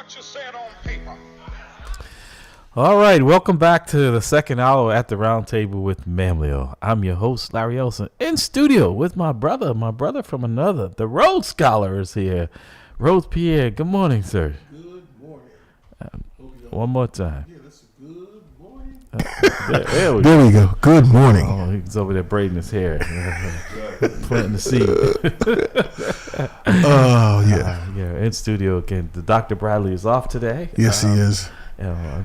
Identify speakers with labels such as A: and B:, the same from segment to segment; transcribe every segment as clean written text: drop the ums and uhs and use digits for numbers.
A: what you said on paper.
B: All right, welcome back to the second hour at the round table with MAMLEO. I'm your host, Larry Elson, in studio with my brother from another. The Rhodes Scholar is here. Rhodes Pierre, good morning, sir.
C: Good morning.
B: One more time.
C: Yeah, that's a good morning.
B: There we
C: There we go. Good morning.
B: Oh, he's over there braiding his hair, planting the seed.
C: Oh, yeah.
B: Yeah, in studio again. The Dr. Bradley is off today.
C: Yes, he is.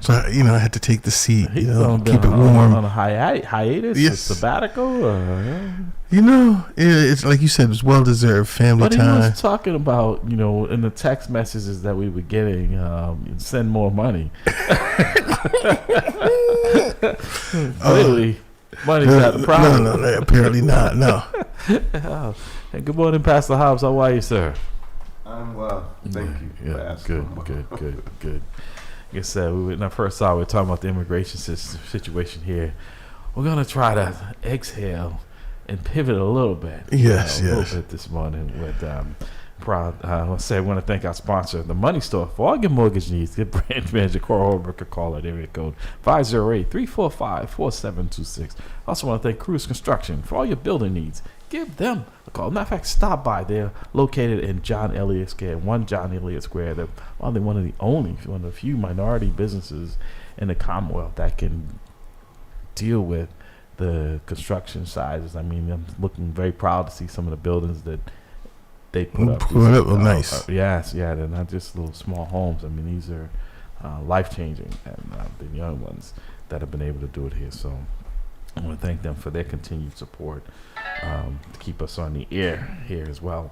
C: So, I had to take the seat,
B: He's
C: keep it warm.
B: on a hiatus,
C: Yes.
B: a sabbatical.
C: It's like you said, it's well-deserved family
B: But
C: time.
B: he was talking about, in the text messages that we were getting, send more money. Clearly, money's not the problem.
C: No, apparently not, no.
B: And good morning, Pastor Hobbs. How are you, sir?
D: I'm well. Thank you for
B: Yeah,
D: asking.
B: good. Like I said, in our first hour, we were talking about the immigration situation here. We're going to try to exhale and pivot a little bit.
C: Yes.
B: A little bit this morning with I want to thank our sponsor, the Money Store. For all your mortgage needs, give branch manager Cora Holbrook a call at area code 508-345-4726. Also want to thank Cruz Construction. For all your building needs, give them a call. Matter of fact, stop by. They're located in John Elliott Square, 1 John Elliott Square. They're probably one of the few minority businesses in the Commonwealth that can deal with the construction sizes. I mean, I'm looking very proud to see some of the buildings that they put up.
C: Nice.
B: Yes, they're not just little small homes. I mean, these are life-changing, and the young ones that have been able to do it here. So I want to thank them for their continued support to keep us on the air here as well.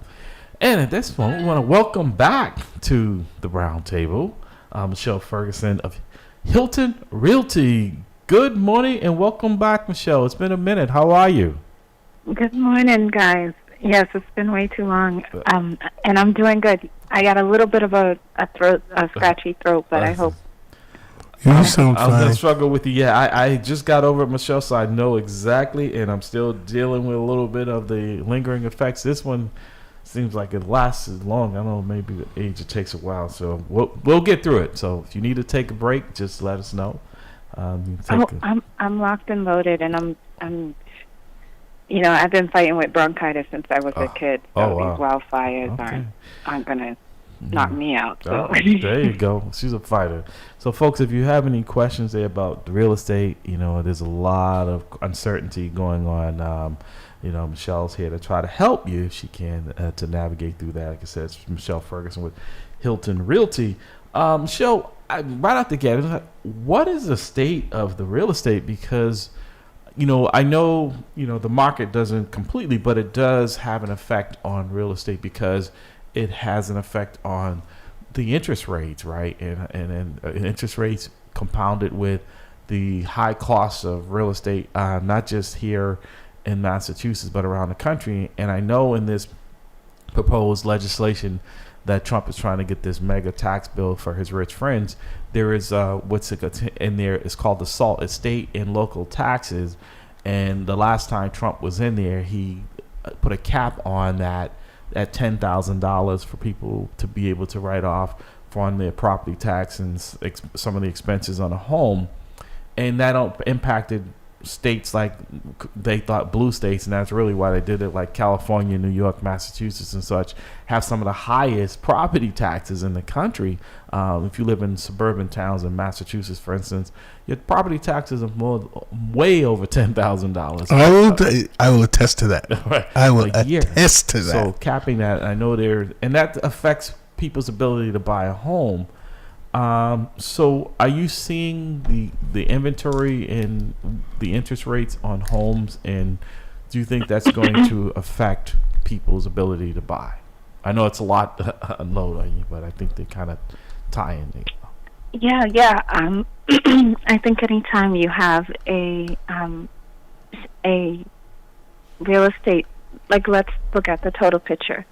B: And at this point, we want to welcome back to the round table Michelle Ferguson of Hilton Realty. Good morning and welcome back, Michelle. It's been a minute. How are you?
E: Good morning, guys. Yes, it's been way too long, and I'm doing good. I got a little bit of a scratchy throat, but I hope.
C: You sound
B: I was
C: fine.
B: going to struggle with you. Yeah, I just got over it, Michelle, so I know exactly, and I'm still dealing with a little bit of the lingering effects. This one seems like it lasts as long. I don't know, maybe the age, it takes a while, so we'll get through it. So if you need to take a break, just let us know.
E: I'm locked and loaded, and I'm I've been fighting with bronchitis since I was a kid. So these wildfires aren't gonna knock me out. So
B: there you go. She's a fighter. So folks, if you have any questions there about the real estate, there's a lot of uncertainty going on. Michelle's here to try to help you if she can to navigate through that. Like I said, it's Michelle Ferguson with Hilton Realty. Michelle, right out the gate, what is the state of the real estate? Because I know, the market doesn't completely, but it does have an effect on real estate because it has an effect on the interest rates, right? And interest rates compounded with the high costs of real estate, not just here in Massachusetts, but around the country. And I know in this proposed legislation that Trump is trying to get this mega tax bill for his rich friends, there is what's in there is called the SALT, estate and local taxes. And the last time Trump was in there, he put a cap on that at $10,000 for people to be able to write off on their property tax and some of the expenses on a home. And that impacted states like they thought blue states, and that's really why they did it, like California, New York, Massachusetts and such, have some of the highest property taxes in the country. If you live in suburban towns in Massachusetts, for instance, your property taxes are way over $10,000.
C: I will attest to that.
B: Right.
C: I will attest to that.
B: So capping that, I know and that affects people's ability to buy a home. So are you seeing the inventory and the interest rates on homes, and do you think that's going to affect people's ability to buy? I know it's a lot to unload on you, but I think they kind of tie in.
E: Yeah. I think anytime you have a real estate, like, let's look at the total picture.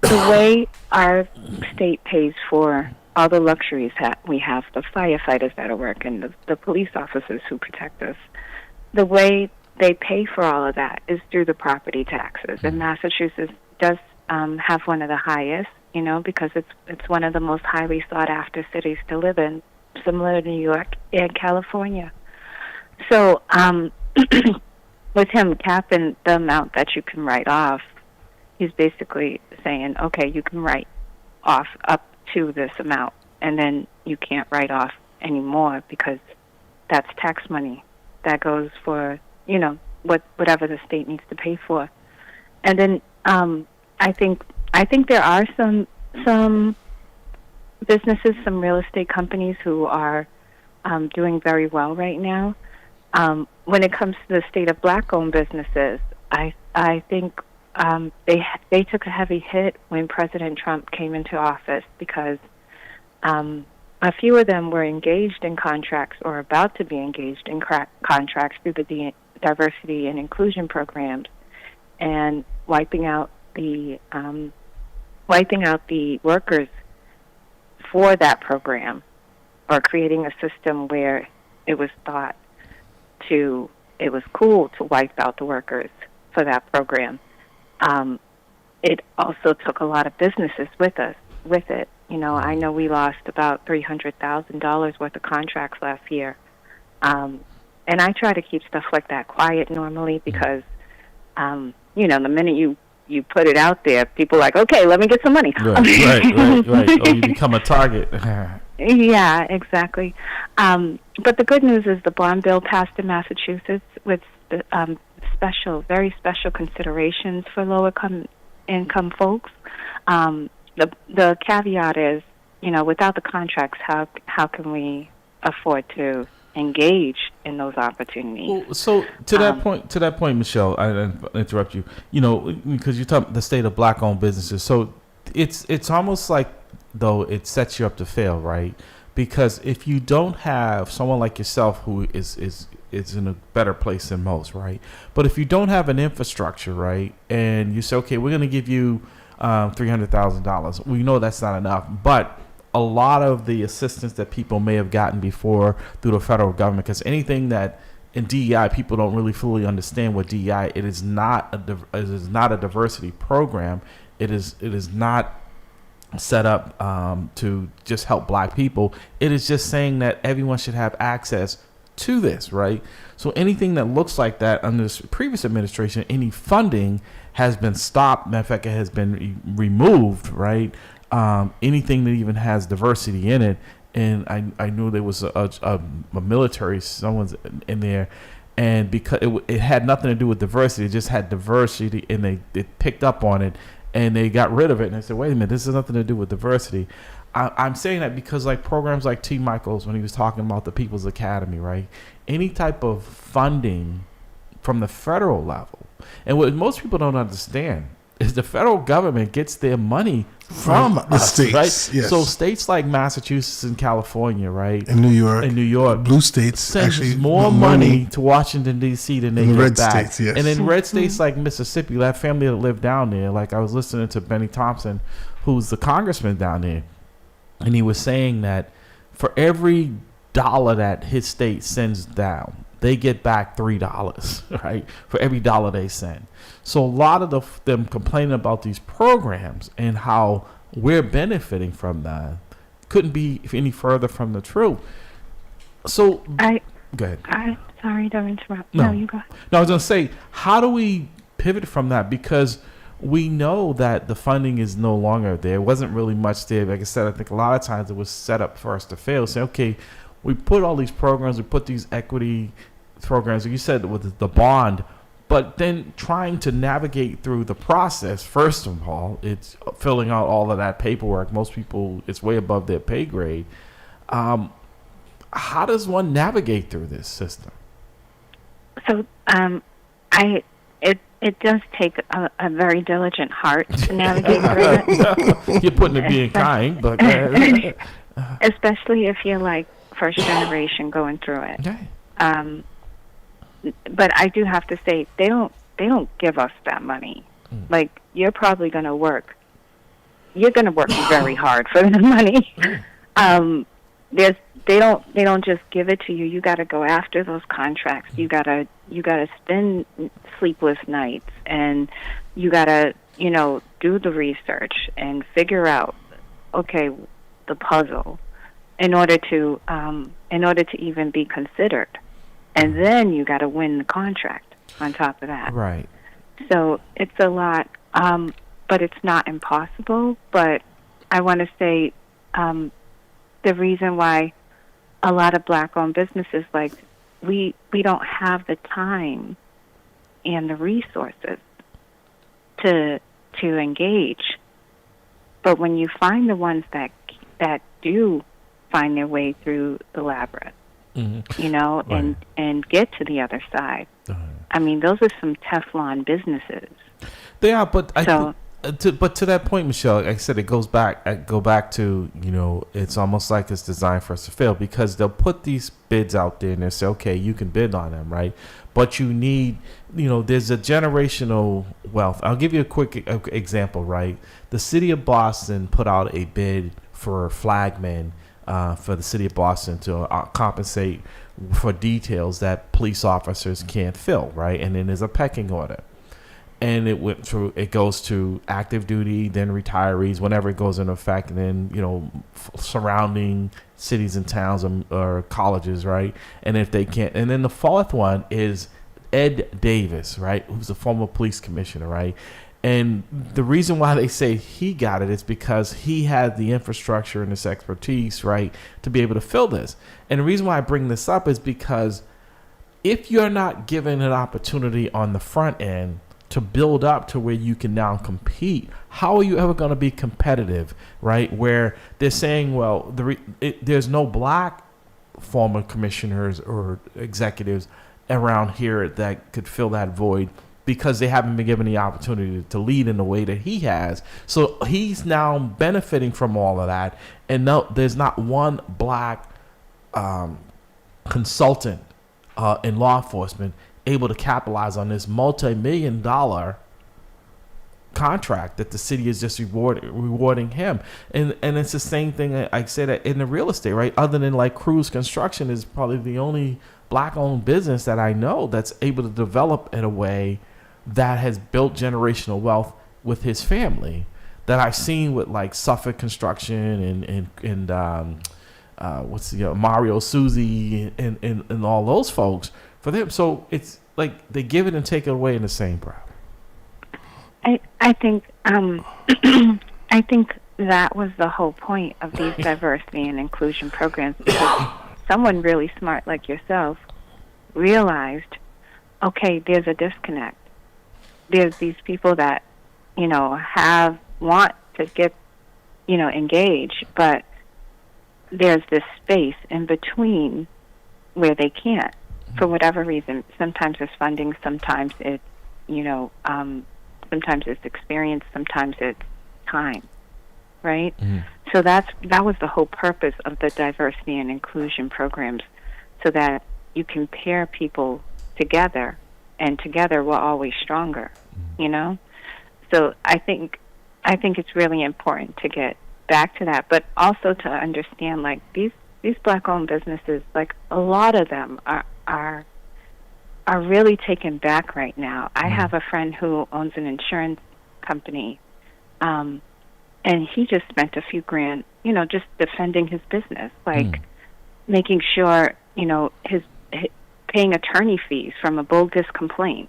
E: The way our state pays for all the luxuries that we have, the firefighters that are working, the police officers who protect us, the way they pay for all of that is through the property taxes. And Massachusetts does have one of the highest, because it's one of the most highly sought after cities to live in, similar to New York and California. So with him capping the amount that you can write off, he's basically saying, okay, you can write off up to this amount, and then you can't write off anymore because that's tax money that goes for, whatever the state needs to pay for. And then I think there are some businesses, some real estate companies who are doing very well right now. When it comes to the state of black-owned businesses, I think they took a heavy hit when President Trump came into office because a few of them were engaged in contracts or about to be engaged in contracts through the diversity and inclusion programs, and wiping out the workers for that program, or creating a system where it was cool to wipe out the workers for that program. It also took a lot of businesses with it. I know we lost about $300,000 worth of contracts last year. And I try to keep stuff like that quiet normally because, the minute you put it out there, people are like, okay, let me get some money.
B: Right. Or you become a target.
E: Yeah, exactly. But the good news is the bond bill passed in Massachusetts with very special considerations for lower income folks. The caveat is, without the contracts, how can we afford to engage in those opportunities?
B: Well, so to that point, Michelle, I didn't interrupt you. Because you're talking the state of black-owned businesses. So it's almost like though it sets you up to fail, right? Because if you don't have someone like yourself who is in a better place than most, right? But if you don't have an infrastructure, right, and you say, okay, we're going to give you $300,000, we know that's not enough, but a lot of the assistance that people may have gotten before through the federal government, because anything that in DEI, people don't really fully understand what DEI. It is not a diversity program. It is not set up to just help black people. It is just saying that everyone should have access to this, right? So anything that looks like that under this previous administration, any funding has been stopped. Matter of fact, it has been removed, right? Anything that even has diversity in it. And I knew there was a military, someone's in there, and because it had nothing to do with diversity, it just had diversity, and they picked up on it, and they got rid of it, and they said, wait a minute, this has nothing to do with diversity. I'm saying that because like programs like T. Michaels, when he was talking about the People's Academy, right? Any type of funding from the federal level, and what most people don't understand is the federal government gets their money from
C: the
B: us,
C: states,
B: right?
C: yes.
B: So states like Massachusetts and California, right?
C: In New York, blue states
B: sends
C: actually
B: more money to Washington D.C. than they get
C: red
B: back.
C: States, yes.
B: And in red states like Mississippi, that family that lived down there, like I was listening to Benny Thompson, who's the congressman down there, and he was saying that for every dollar that his state sends down, they get back $3, right? For every dollar they send. So a lot of them complaining about these programs and how we're benefiting from that couldn't be any further from the truth. So go ahead.
E: Sorry to interrupt.
B: No,
E: you go.
B: No, I was going to say, how do we pivot from that? Because we know that the funding is no longer there. It wasn't really much there. Like I said, I think a lot of times it was set up for us to fail. Say, okay, we put all these programs, we put these equity programs, like you said, with the bond, but then trying to navigate through the process, first of all, it's filling out all of that paperwork. Most people, it's way above their pay grade. How does one navigate through this system?
E: So it does take a very diligent heart to navigate through it.
B: You're putting it being kind, but
E: especially if you're like first generation going through it.
B: Okay.
E: But I do have to say they don't give us that money. Like you're probably going to work. You're going to work very hard for the money. They don't just give it to you. You got to go after those contracts. You got to spend sleepless nights, and you got to do the research and figure out, okay, the puzzle in order to even be considered. And then you got to win the contract on top of that.
B: Right.
E: So it's a lot, but it's not impossible. But I want to say the reason why a lot of black-owned businesses, like, we don't have the time and the resources to engage. But when you find the ones that do find their way through the labyrinth,
B: Right.
E: and get to the other side. I mean, those are some Teflon businesses.
B: They are, but to that point, Michelle, like I said, it goes back. I go back to, it's almost like it's designed for us to fail, because they'll put these bids out there and they say, okay, you can bid on them, right? But you need, there's a generational wealth. I'll give you a quick example, right? The city of Boston put out a bid for flagmen for the city of Boston to compensate for details that police officers can't fill, right? And then there's a pecking order. And it goes to active duty, then retirees, whenever it goes into effect, and then, surrounding cities and towns or colleges, right? And if they can't, and then the fourth one is Ed Davis, right? Who's a former police commissioner, right? And the reason why they say he got it is because he had the infrastructure and this expertise, right, to be able to fill this. And the reason why I bring this up is because if you're not given an opportunity on the front end to build up to where you can now compete, how are you ever going to be competitive, right? Where they're saying, well, there's no black former commissioners or executives around here that could fill that void, because they haven't been given the opportunity to lead in the way that he has. So he's now benefiting from all of that. And no, there's not one black consultant in law enforcement able to capitalize on this multi-million-dollar contract that the city is just rewarding him. And it's the same thing I say that in the real estate, right? Other than like Cruz Construction is probably the only black-owned business that I know that's able to develop in a way that has built generational wealth with his family, that I've seen with like Suffolk Construction and Mario Susie and all those folks for them. So it's like they give it and take it away in the same breath.
E: I think I think that was the whole point of these diversity and inclusion programs, because someone really smart like yourself realized, okay, there's a disconnect. There's these people that, want to get, engage, but there's this space in between where they can't, for whatever reason. Sometimes it's funding, sometimes it's, sometimes it's experience, sometimes it's time, right? So that was the whole purpose of the diversity and inclusion programs, so that you can pair people together, and together we're always stronger, So I think it's really important to get back to that, but also to understand, like, these black-owned businesses, like, a lot of them are really taken back right now. I have a friend who owns an insurance company, and he just spent a few grand, just defending his business, like making sure, his paying attorney fees from a bogus complaint.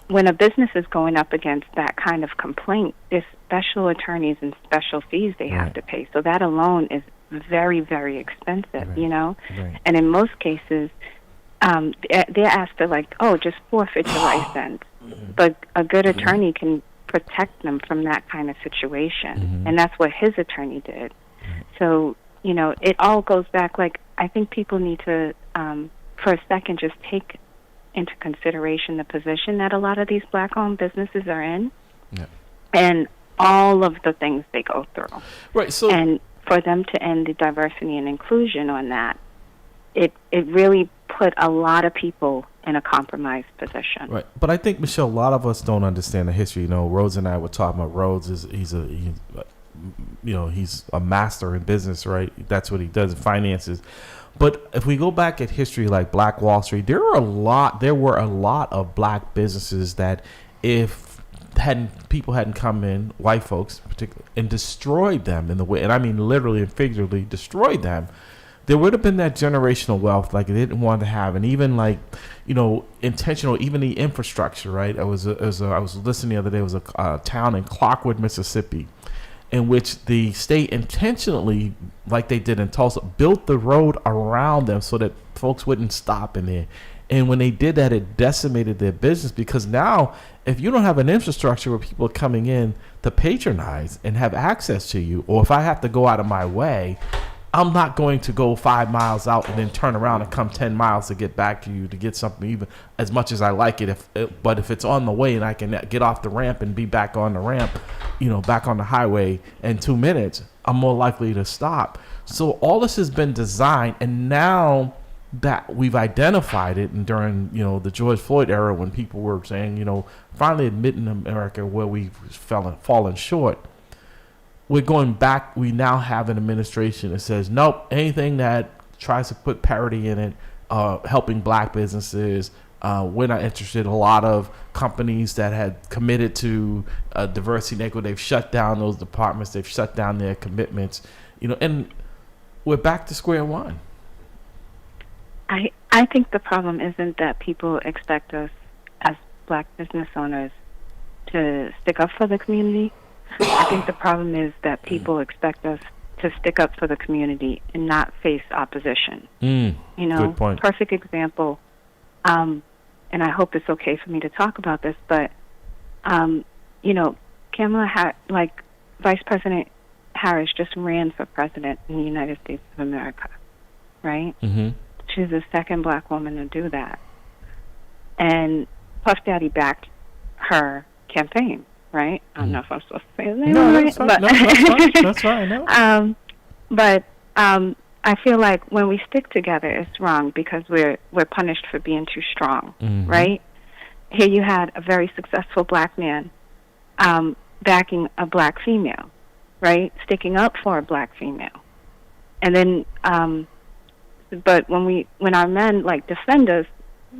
E: When a business is going up against that kind of complaint, there's special attorneys and special fees they have to pay. So that alone is very, very expensive,
B: Right.
E: And in most cases, they're asked to, like, just forfeit your license. But a good attorney can protect them from that kind of situation. And that's what his attorney did. So, it all goes back, like, I think people need to, for a second, just take into consideration the position that a lot of these black-owned businesses are in, and all of the things they go through.
B: Right. So,
E: and for them to end the diversity and inclusion on that, it really put a lot of people in a compromised position.
B: Right. But I think, Michelle, a lot of us don't understand the history. Rhodes and I were talking about Rhodes he's a master in business, right? That's what he does, finances. But if we go back at history, like Black Wall Street, there were a lot of black businesses that, if people hadn't come in, white folks particularly, and destroyed them in the way, and I mean literally and figuratively destroyed them, there would have been that generational wealth like they didn't want to have, and even like, intentional, even the infrastructure, right? I was listening the other day. It was a town in Clarkwood, Mississippi, in which the state intentionally, like they did in Tulsa, built the road around them so that folks wouldn't stop in there. And when they did that, it decimated their business, because now if you don't have an infrastructure where people are coming in to patronize and have access to you, or if I have to go out of my way, I'm not going to go 5 miles out and then turn around and come 10 miles to get back to you to get something, even as much as I like it. But if it's on the way and I can get off the ramp and be back on the ramp, back on the highway in 2 minutes, I'm more likely to stop. So all this has been designed, and now that we've identified it, and during the George Floyd era, when people were saying, finally admitting America where we've fallen short, we're going back. We now have an administration that says, nope, anything that tries to put parity in it, helping black businesses, we're not interested. A lot of companies that had committed to diversity and equity, they've shut down those departments. They've shut down their commitments, and we're back to square one.
E: I think the problem isn't that people expect us as black business owners to stick up for the community. I think the problem is that people expect us to stick up for the community and not face opposition.
B: Good point.
E: Perfect example, and I hope it's okay for me to talk about this, but, Kamala, Vice President Harris just ran for president in the United States of America, right? Mm-hmm. She's the second black woman to do that. And Puff Daddy backed her campaign, right? I don't know if I'm supposed to say his name.
B: No,
E: right?
B: that's fine. But that's fine. No.
E: But I feel like when we stick together, it's wrong because we're punished for being too strong, right? Here you had a very successful black man backing a black female, right? Sticking up for a black female. And then, but when our men defend us,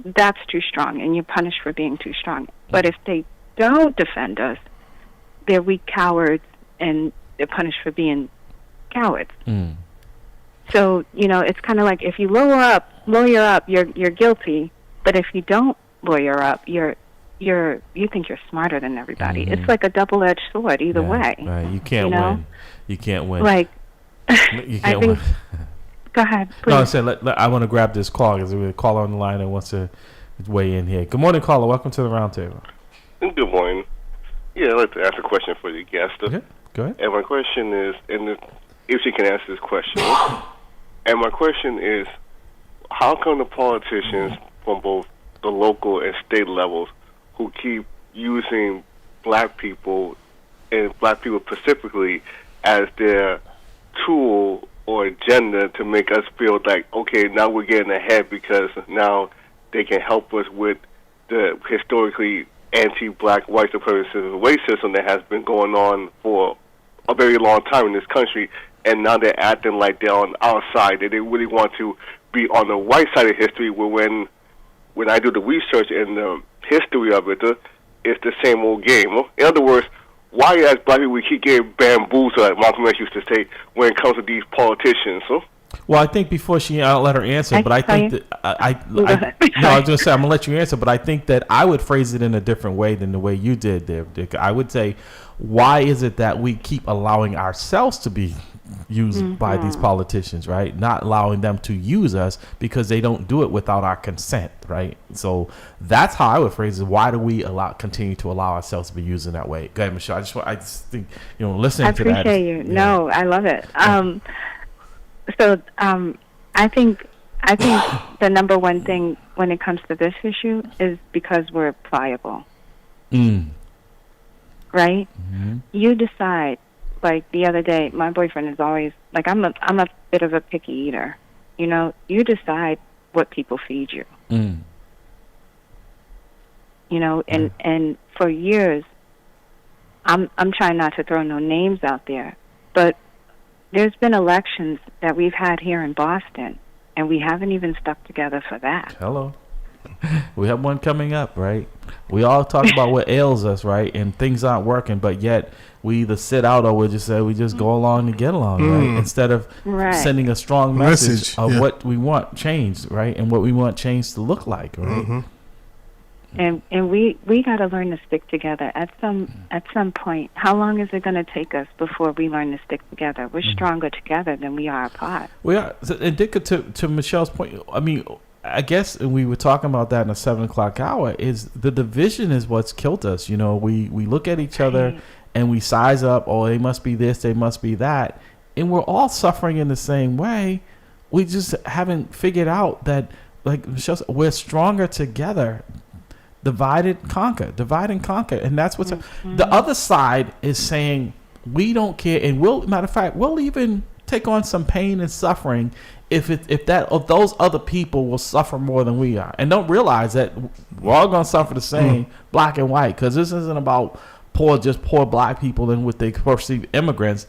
E: that's too strong, and you're punished for being too strong. But if they don't defend us, they're weak cowards, and they're punished for being cowards. So it's kind of like if you lawyer up, you're guilty. But if you don't lawyer up, you think you're smarter than everybody. It's like a double-edged sword either way.
B: Right. You can't win. You can't win. You can't win.
E: Go ahead, please.
B: No, I said I want to grab this call because we have a caller on the line that wants to weigh in here. Good morning, caller. Welcome to the roundtable.
A: Good morning. Yeah, I'd like to ask a question for the guest.
B: Okay, go ahead.
A: And my question is, if she can answer this question, and my question is, how come the politicians from both the local and state levels who keep using black people, and black people specifically, as their tool or agenda to make us feel like, okay, now we're getting ahead because now they can help us with the historically anti-black white supremacist race system that has been going on for a very long time in this country, and now they're acting like they're on our side, that they really want to be on the white side of history, where when I do the research and the history of it, it's the same old game. In other words, why as black people we keep getting bamboozled, like Malcolm X used to say, when it comes to these politicians?
B: Well, I think before I'll let her answer, but I think that I was going to say I'm going to let you answer, but I think that I would phrase it in a different way than the way you did there, Dick. I would say, why is it that we keep allowing ourselves to be used by these politicians, right? Not allowing them to use us because they don't do it without our consent, right? So that's how I would phrase it. Why do we continue to allow ourselves to be used in that way? Go ahead, Michelle. I just think, listening to that.
E: I appreciate you. No, I love it. So I think the number one thing when it comes to this issue is because we're pliable. Right? Mm-hmm. You decide. Like the other day, my boyfriend is always I'm a bit of a picky eater. You decide what people feed you. And for years, I'm trying not to throw no names out there, but there's been elections that we've had here in Boston, and we haven't even stuck together for that.
B: Hello. We have one coming up, right? We all talk about what ails us, right? And things aren't working, but yet we either sit out or we just go along to get along, right? Instead of sending a strong message of what we want changed, right? And what we want change to look like, right?
E: And we got to learn to stick together at some point. How long is it going to take us before we learn to stick together? We're stronger together than we are apart.
B: We are. And to Michelle's point, I mean, I guess we were talking about that in the 7 o'clock hour. Is the division is what's killed us? You know, we look at each other and we size up. Oh, they must be this, they must be that, and we're all suffering in the same way. We just haven't figured out that, like Michelle said, we're stronger together. Divide and conquer, and that's what's the other side is saying. We don't care, and matter of fact, we'll even take on some pain and suffering if those other people will suffer more than we are, and don't realize that we're all going to suffer the same, black and white, because this isn't about poor black people and what they perceive immigrants.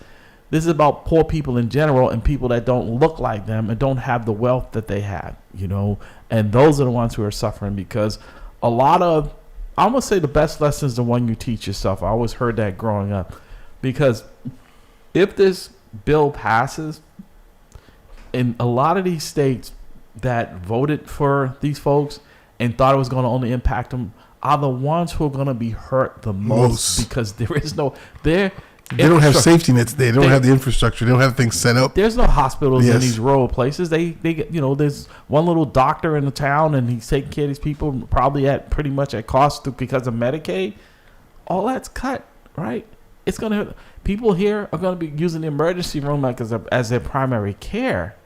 B: This is about poor people in general and people that don't look like them and don't have the wealth that they have, you know, and those are the ones who are suffering because. A lot of, I almost say the best lesson is the one you teach yourself. I always heard that growing up. Because if this bill passes, in a lot of these states that voted for these folks and thought it was going to only impact them are the ones who are going to be hurt the most. Because there is no,
C: they don't have safety nets. They don't have the infrastructure. They don't have things set up.
B: There's no hospitals in these rural places. They get, you know, there's one little doctor in the town, and he's taking care of these people probably at pretty much at cost because of Medicaid. All that's cut, right? It's gonna people here are gonna be using the emergency room like as their primary care.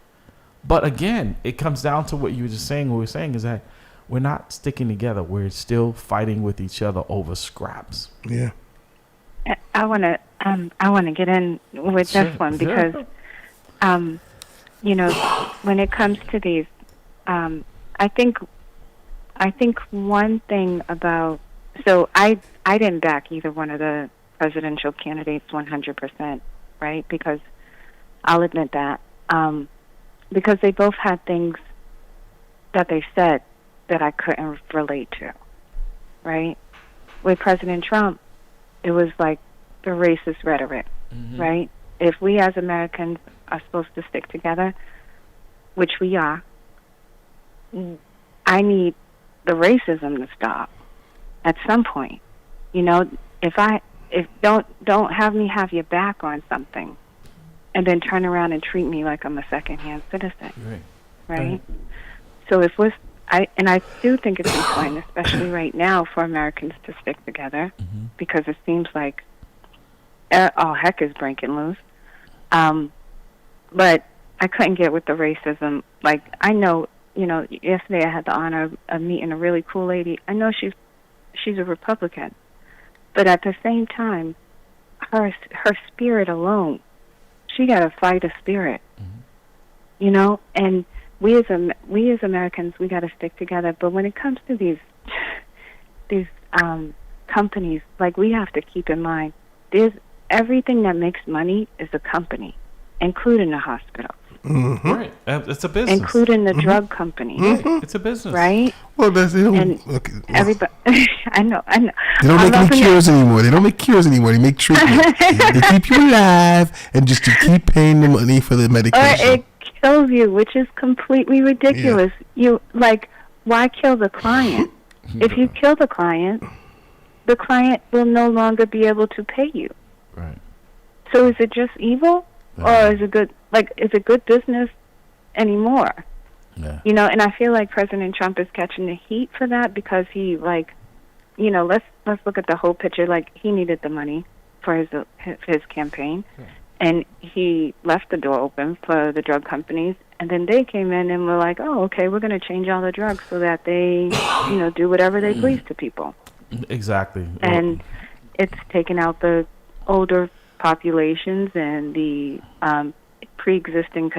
B: But again, it comes down to what you were just saying. What we're saying is that we're not sticking together. We're still fighting with each other over scraps.
C: Yeah.
E: I want to get in with this one because, you know, when it comes to these, I think one thing about I didn't back either one of the presidential candidates 100%, right? Because I'll admit that because they both had things that they said that I couldn't relate to, right? With President Trump. It was like the racist rhetoric, right? If we as Americans are supposed to stick together, which we are, I need the racism to stop at some point. You know, if don't have me have your back on something and then turn around and treat me like I'm a second-hand citizen, right? So I do think it's important, especially right now, for Americans to stick together because it seems like all heck is breaking loose. But I couldn't get with the racism. Like, I know, you know, yesterday I had the honor of meeting a really cool lady. I know she's a Republican, but at the same time, her spirit alone, she got a fighter spirit, you know, and we as Americans, we got to stick together. But when it comes to these companies, like, we have to keep in mind, there's everything that makes money is a company, including the hospital.
B: Right, it's a business,
E: including the drug company.
B: It's a business,
E: right?
C: Well,
E: everybody. I know.
C: They don't make any cures anymore. They don't make cures anymore. They make treatment. They keep you alive, and just to keep paying the money for the medication.
E: Or it kills you, which is completely ridiculous. You why kill the client? If you kill the client will no longer be able to pay you.
B: Right.
E: So is it just evil, or is it good? Like, is it good business anymore?
B: Yeah.
E: You know, and I feel like President Trump is catching the heat for that because he, like, you know, let's look at the whole picture. Like, he needed the money for his campaign, and he left the door open for the drug companies, and then they came in and were like, oh, okay, we're going to change all the drugs so that they, you know, do whatever they please to people.
B: Exactly.
E: And it's taken out the older populations and the pre-existing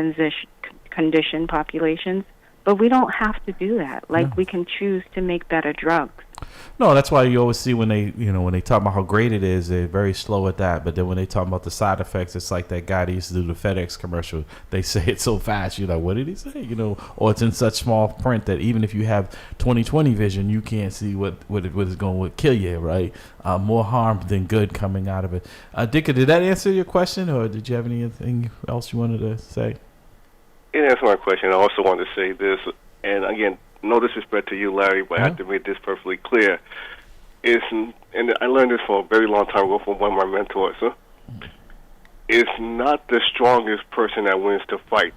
E: condition populations, but we don't have to do that. Like, we can choose to make better drugs.
B: No, that's why you always see when they talk about how great it is, they're very slow at that. But then when they talk about the side effects, it's like that guy that used to do the FedEx commercial. They say it so fast, you're like, what did he say? Or it's in such small print that even if you have 20/20 vision, you can't see what is going to kill you, right? More harm than good coming out of it. Dicka, did that answer your question, or did you have anything else you wanted to say?
A: It answered my question. I also wanted to say this, and again, no disrespect to you, Larry, but I have to make this perfectly clear. And I learned this from a very long time ago from one of my mentors. It's not the strongest person that wins the fight.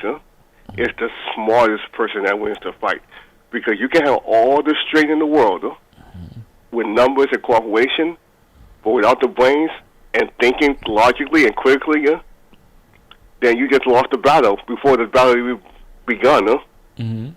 A: It's the smartest person that wins the fight. Because you can have all the strength in the world with numbers and cooperation, but without the brains and thinking logically and critically, then you just lost the battle before the battle even begun.
B: Mm-hmm.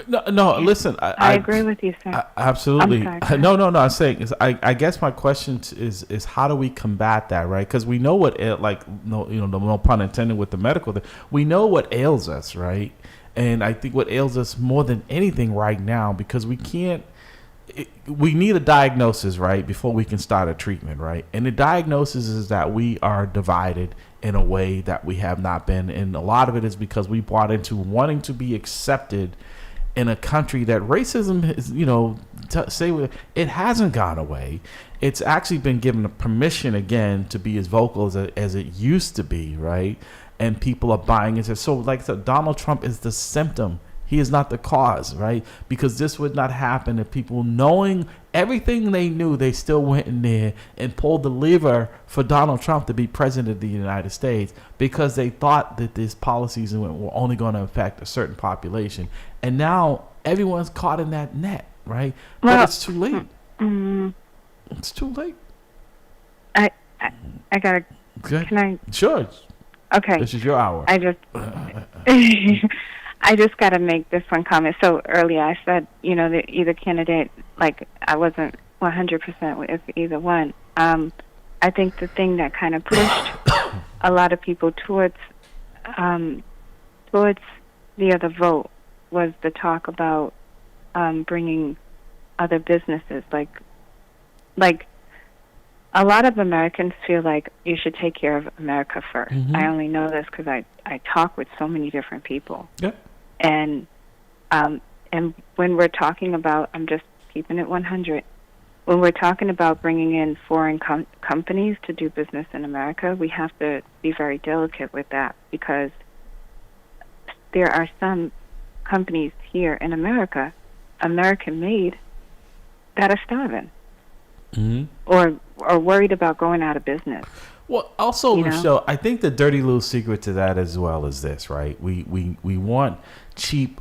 B: No. Listen,
E: I agree with you, sir.
B: Absolutely.
E: I'm sorry,
B: no. I'm saying I guess my question is how do we combat that, right? Because we know what no pun intended with the medical thing. We know what ails us, right? And I think what ails us more than anything right now, because we need a diagnosis, right, before we can start a treatment, right? And the diagnosis is that we are divided in a way that we have not been, and a lot of it is because we bought into wanting to be accepted in a country that racism is, it hasn't gone away. It's actually been given a permission again to be as vocal as it used to be, right? And people are buying into it. So, like I said, Donald Trump is the symptom. He is not the cause, right? Because this would not happen if people, knowing everything they knew, they still went in there and pulled the lever for Donald Trump to be president of the United States because they thought that these policies were only going to affect a certain population. And now everyone's caught in that net, right? But it's too late. It's too late.
E: I gotta.
B: Good.
E: Can I?
B: Sure.
E: Okay.
B: This is your hour.
E: I just got to make this one comment. So earlier I said, that either candidate, like I wasn't 100% with either one. I think the thing that kind of pushed a lot of people towards the other vote was the talk about bringing other businesses, like a lot of Americans feel like you should take care of America first.
B: Mm-hmm.
E: I only know this because I talk with so many different people.
B: Yep.
E: And when we're talking about, I'm just keeping it 100, when we're talking about bringing in foreign companies to do business in America, we have to be very delicate with that because there are some companies here in America, American-made, that are starving. Mm-hmm. Or worried about going out of business.
B: Well, also, Michelle, I think the dirty little secret to that as well is this, right? We want cheap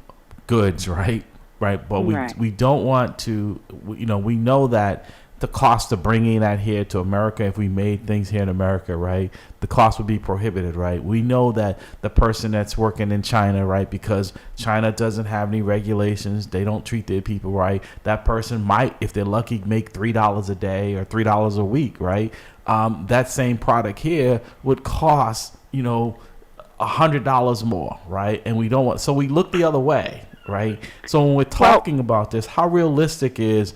B: goods, right? But we don't want to, we know that the cost of bringing that here to America, if we made things here in America, right, the cost would be prohibited, right? We know that the person that's working in China, right, because China doesn't have any regulations, they don't treat their people right, that person might, if they're lucky, make $3 a day or $3 a week, right? That same product here would cost, $100 more, right? And we don't want, so we look the other way. Right. So when we're talking about this, how realistic is,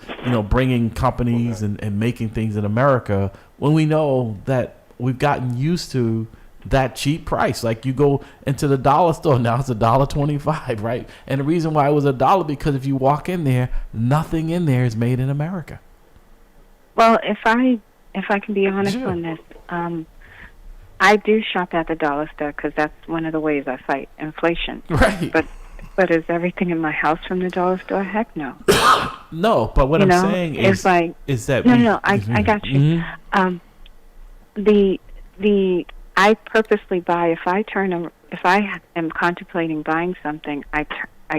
B: bringing companies and making things in America when we know that we've gotten used to that cheap price? Like you go into the dollar store now, it's $1.25, right? And the reason why it was $1 because if you walk in there, nothing in there is made in America.
E: Well, if I can be honest on this, I do shop at the dollar store because that's one of the ways I fight inflation.
B: Right.
E: But is everything in my house from the dollar store? Heck no.
B: No, but what I'm saying is that
E: I got you. Mm-hmm. I purposely buy if I am contemplating buying something, I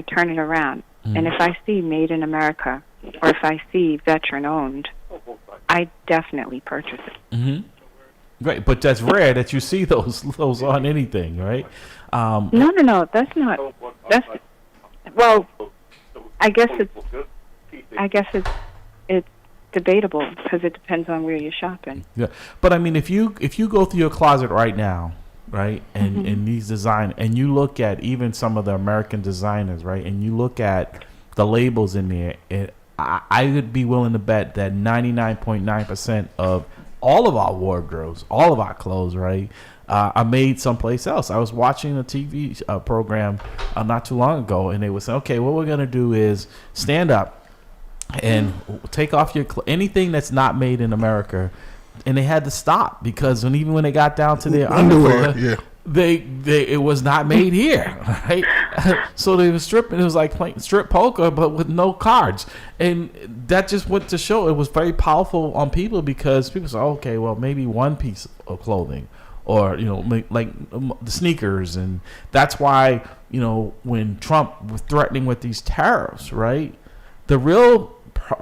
E: turn it around, and if I see made in America or if I see veteran owned, I definitely purchase it.
B: Mm-hmm. Right, but that's rare that you see those on anything, right?
E: No, that's not. That's well. I guess it's debatable because it depends on where you're shopping.
B: Yeah, but I mean, if you go through your closet right now, right, and these design, and you look at even some of the American designers, right, and you look at the labels in there, I would be willing to bet that 99.9% of all of our wardrobes, all of our clothes, right, are made someplace else. I was watching a TV program not too long ago, and they were saying, okay, what we're going to do is stand up and take off your anything that's not made in America. And they had to stop because even when they got down to their underwear, it was not made here, right? So they were stripping. It was like playing strip poker, but with no cards. And that just went to show it was very powerful on people because people say, okay, well, maybe one piece of clothing or, like the sneakers. And that's why, when Trump was threatening with these tariffs, right, the real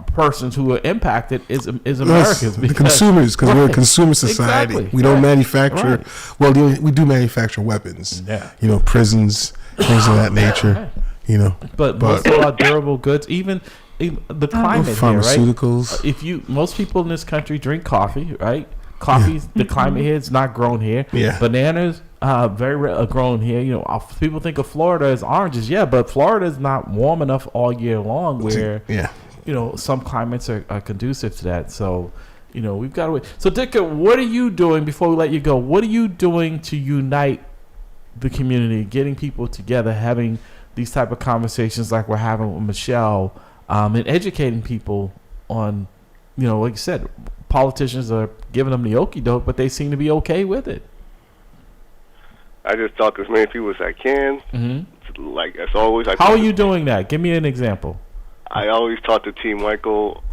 B: persons who are impacted is Americans,
C: the consumers, because we're a consumer society.
B: Exactly.
C: We don't manufacture. Well, we do manufacture weapons.
B: Yeah.
C: Prisons, things of that nature.
B: But most of our durable goods, even the climate
C: pharmaceuticals.
B: Here, right? Most people in this country drink coffee, right? Coffee's the climate here. It's not grown here.
C: Yeah.
B: Bananas, very rare, grown here. People think of Florida as oranges. Yeah, but Florida is not warm enough all year long. Where some climates are conducive to that. So, we've got to wait. So, Dicka, what are you doing before we let you go? What are you doing to unite the community, getting people together, having these type of conversations like we're having with Michelle, and educating people on, like you said, politicians are giving them the okie doke, but they seem to be okay with it.
A: I just talk to as many people as I can.
B: Mm-hmm.
A: Like, as always.
B: How are you doing that? Give me an example.
A: I always talk to Team Michael,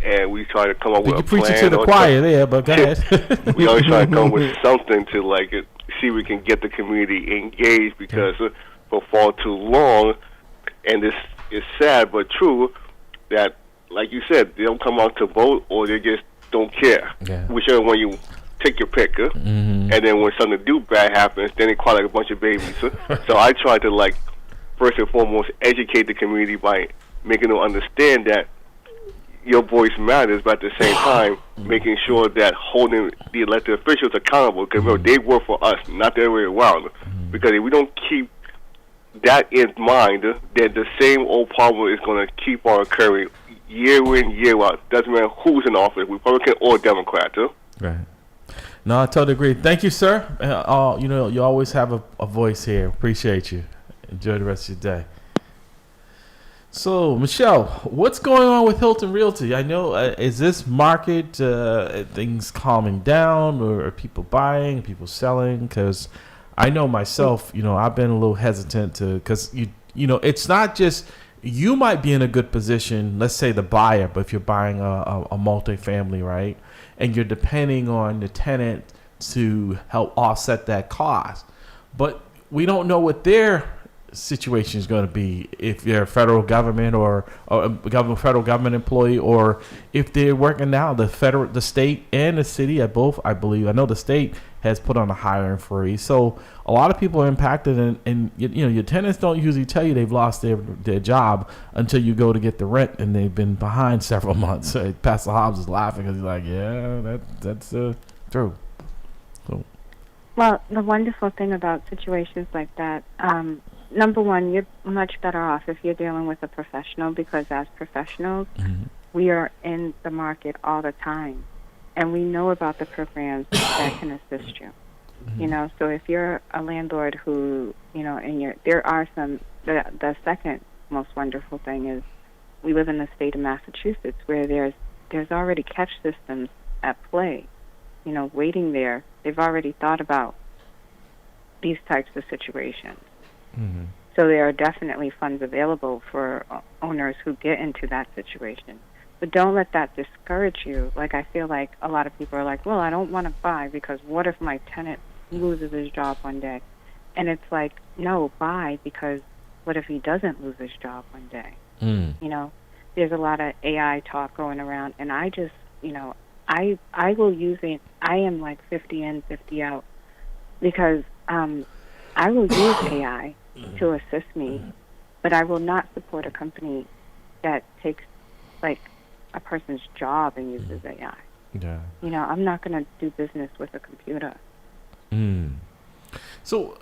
A: and we try to come up with a plan.
B: You preach it to the choir there, but go ahead.
A: We always try to come up with something to, see if we can get the community engaged because for far too long, and this is sad but true, that, like you said, they don't come out to vote or they just don't care.
B: Yeah.
A: Whichever one you take your pick. And then when something bad happens, then they cry like a bunch of babies. So I try to, first and foremost, educate the community by making them understand that your voice matters, but at the same time, making sure that holding the elected officials accountable, because they work for us, not the other way around. Because if we don't keep that in mind, then the same old problem is going to keep on occurring year in, year out. Doesn't matter who's in office, Republican or Democrat.
B: Right. No, I totally agree. Thank you, sir. You always have a voice here. Appreciate you. Enjoy the rest of your day. So, Michelle, what's going on with Hilton Realty? I know, is this market, things calming down, or are people buying, people selling? Because I know myself, I've been a little hesitant because it's not just, you might be in a good position, let's say the buyer, but if you're buying a multifamily, right? And you're depending on the tenant to help offset that cost. But we don't know what their situation is going to be if you're a federal government or a federal government employee, or if they're working now, the state and the city at both, I believe. I know the state has put on a hiring freeze. So a lot of people are impacted, and your tenants don't usually tell you they've lost their job until you go to get the rent and they've been behind several months. Pastor Hobbs is laughing because he's like, yeah, that's true. So.
E: Well, the wonderful thing about situations like that, number one, you're much better off if you're dealing with a professional, because as professionals, we are in the market all the time, and we know about the programs that can assist you. So if you're a landlord who, there are some, the second most wonderful thing is we live in the state of Massachusetts where there's already catch systems at play, waiting there. They've already thought about these types of situations. So there are definitely funds available for owners who get into that situation. But don't let that discourage you. Like, I feel like a lot of people are like, well, I don't want to buy because what if my tenant loses his job one day? And it's like, no, buy, because what if he doesn't lose his job one day? There's a lot of AI talk going around, and I just, I will use it. I am like 50 in, 50 out, because I will use AI to assist me, but I will not support a company that takes a person's job and uses AI. I'm not going to do business with a computer.
B: So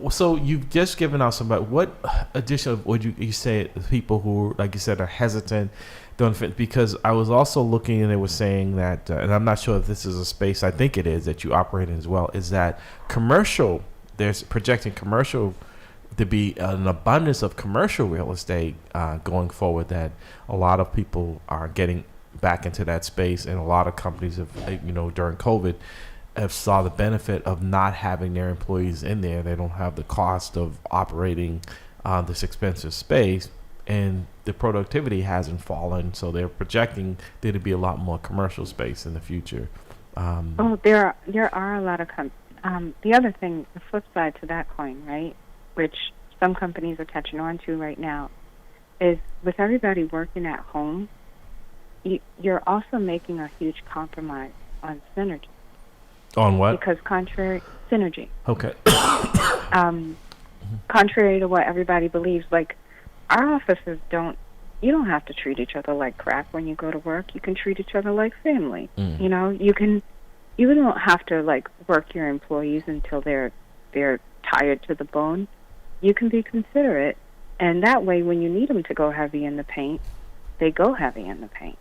B: So you've just given out some. What additional would you say people who, like you said, are hesitant, don't fit? Because I was also looking and they were saying that, and I'm not sure if this is a space. I think it is that you operate in as well. Is that commercial? There's projecting commercial to be an abundance of commercial real estate going forward. That a lot of people are getting back into that space, and a lot of companies have, during COVID, have saw the benefit of not having their employees in there. They don't have the cost of operating this expensive space, and the productivity hasn't fallen. So they're projecting there to be a lot more commercial space in the future.
E: There are a lot of the other thing, the flip side to that coin, right, which some companies are catching on to right now, is with everybody working at home, you're also making a huge compromise on synergy.
B: On what?
E: Because synergy.
B: Okay.
E: Contrary to what everybody believes, like our offices you don't have to treat each other like crap when you go to work. You can treat each other like family. You know, you don't have to like work your employees until they're tired to the bone. You can be considerate, and that way when you need them to go heavy in the paint, they go heavy in the paint.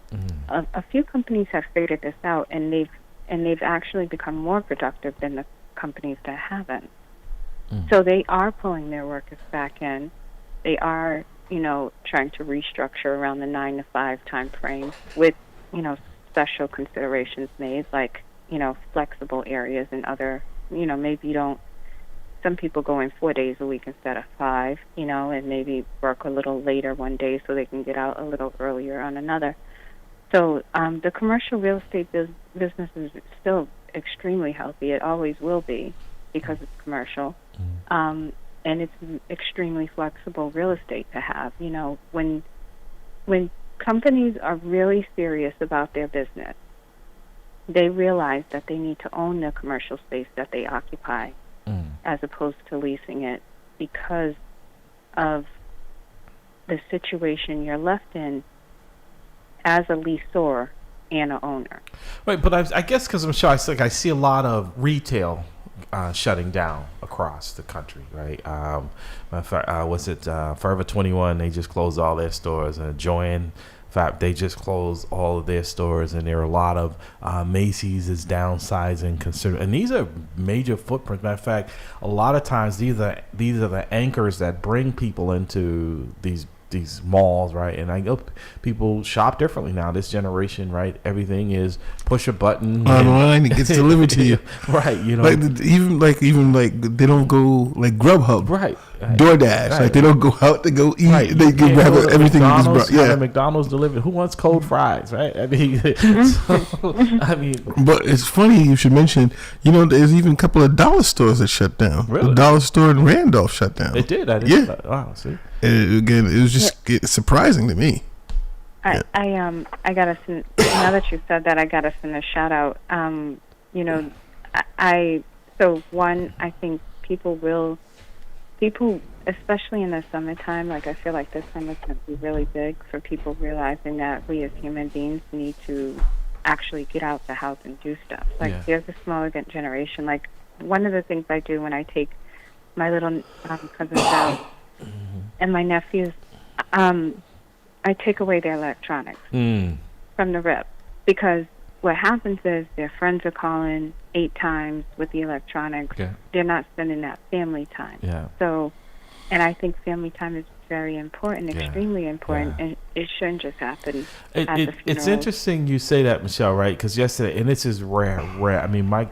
E: A few companies have figured this out, and they've actually become more productive than the companies that haven't. So they are pulling their workers back in. They are, trying to restructure around the 9 to 5 time frame with, special considerations made, like, flexible areas and other, maybe some people go in 4 days a week instead of 5, and maybe work a little later one day so they can get out a little earlier on another. So the commercial real estate business is still extremely healthy. It always will be because it's commercial. And it's extremely flexible real estate to have. When companies are really serious about their business, they realize that they need to own the commercial space that they occupy as opposed to leasing it, because of the situation you're left in as a lessor and a owner.
B: Right, but I guess because I'm sure I see a lot of retail shutting down across the country, right? Forever 21? They just closed all their stores, and Joann, in fact, they just closed all of their stores, and there are a lot of Macy's is downsizing. And these are major footprints. Matter of fact, a lot of times these are the anchors that bring people into these malls, right? And I know people shop differently now. This generation, right? Everything is push a button
C: online. It gets delivered to you,
B: right?
C: Even they don't go like Grubhub,
B: right?
C: DoorDash,
B: right.
C: Like they don't go out to go eat.
B: Right.
C: They can grab everything.
B: McDonald's delivered. Who wants cold fries, right? I mean,
C: but it's funny you should mention. There's even a couple of dollar stores that shut down.
B: Really?
C: The dollar store in Randolph shut down.
B: It did. I didn't. Yeah. Wow. See.
C: And again, it was just surprising to me.
E: I gotta send, now that you said that, I gotta send a shout out. I think people, especially in the summertime, like I feel like this summer's going to be really big for people realizing that we as human beings need to actually get out the house and do stuff. Like there's a smaller generation. Like one of the things I do when I take my little cousins out and my nephews, I take away their electronics from the rip, because what happens is their friends are calling 8 times with the electronics. Okay. They're not spending that family time.
B: Yeah.
E: So, and I think family time is very important, extremely important, and it shouldn't just happen at the funeral.
B: It's interesting you say that, Michelle, right? Because yesterday, and this is rare. I mean, my